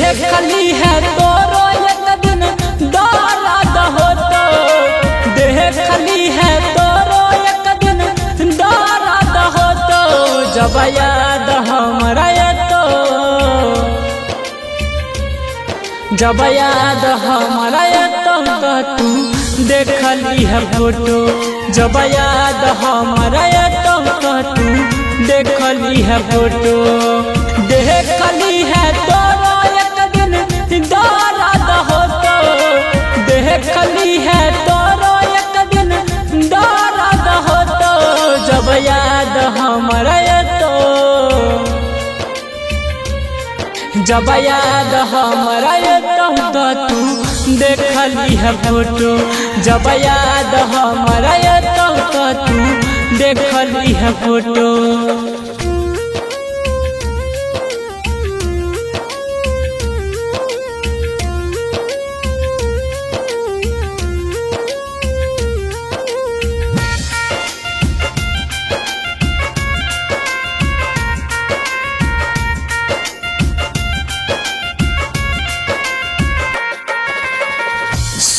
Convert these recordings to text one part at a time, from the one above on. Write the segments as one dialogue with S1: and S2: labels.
S1: देखली है तोरो एक दिन दर्द होतो, देखली है तोरो एक दिन दर्द होतो, जब याद हमरा तो, जब याद हमरा तो तू देखली है फोटो, जब याद हमरा तो तू देखली है फोटो, देखली है तोरो एक दिन दर्द होतो, देखली है तोरो एक दिन दर्द होतो, जब याद हमरा तो, जब याद हमरा तो तू देखली है फोटो, जब याद हमरा तो तू देखली है फोटो।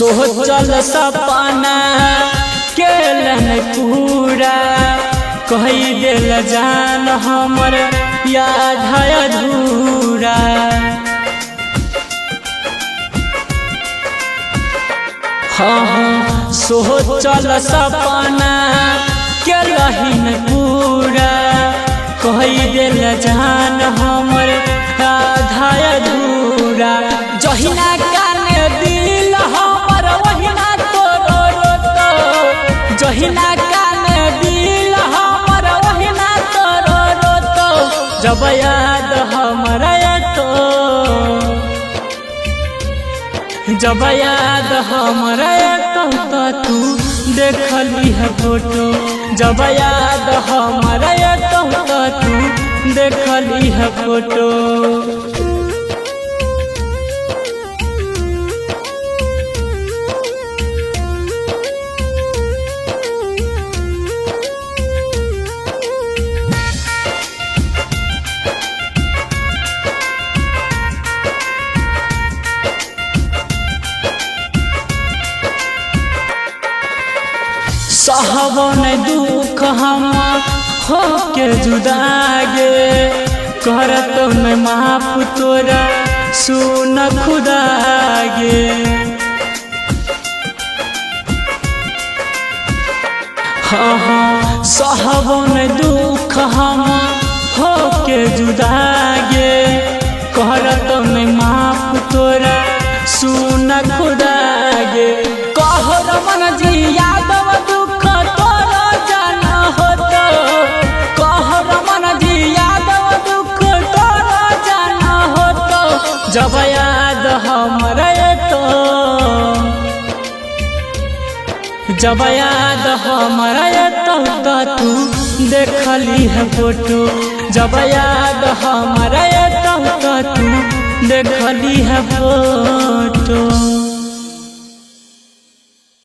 S1: सोचल सपना केलन पूरा, कही दिल जान हमर याद है अधूरा, हाँ सोचल सपना केलहिन पूरा, कही दिल जान हमर याद है अधूरा, जहिना काने दिल हमर वहिना तोरो रोतो, जहिना काने दिल हमर वहिना तोरो रोतो, जब याद हमरा तो, जब याद हमरा तो तू देखली है फोटो, जब याद हमरा तो तू देखली है फोटो। सहबो न दुख हम हो के जुदागे, करतो न माफ तोरा सुन खुदागे, हाँ सहबो न दुख हम हो के जुदागे, करतो न माफ तोरा सुन खुदागे, कहो रमन जी यादव दुख तोरो जान होतो, कहो रमन जी यादव दुख तोरो जान होतो, जब याद हमरा तो, जब याद हमरा तो तू देखली है फोटो, जब याद हमरा तो तू देखली है फोटो।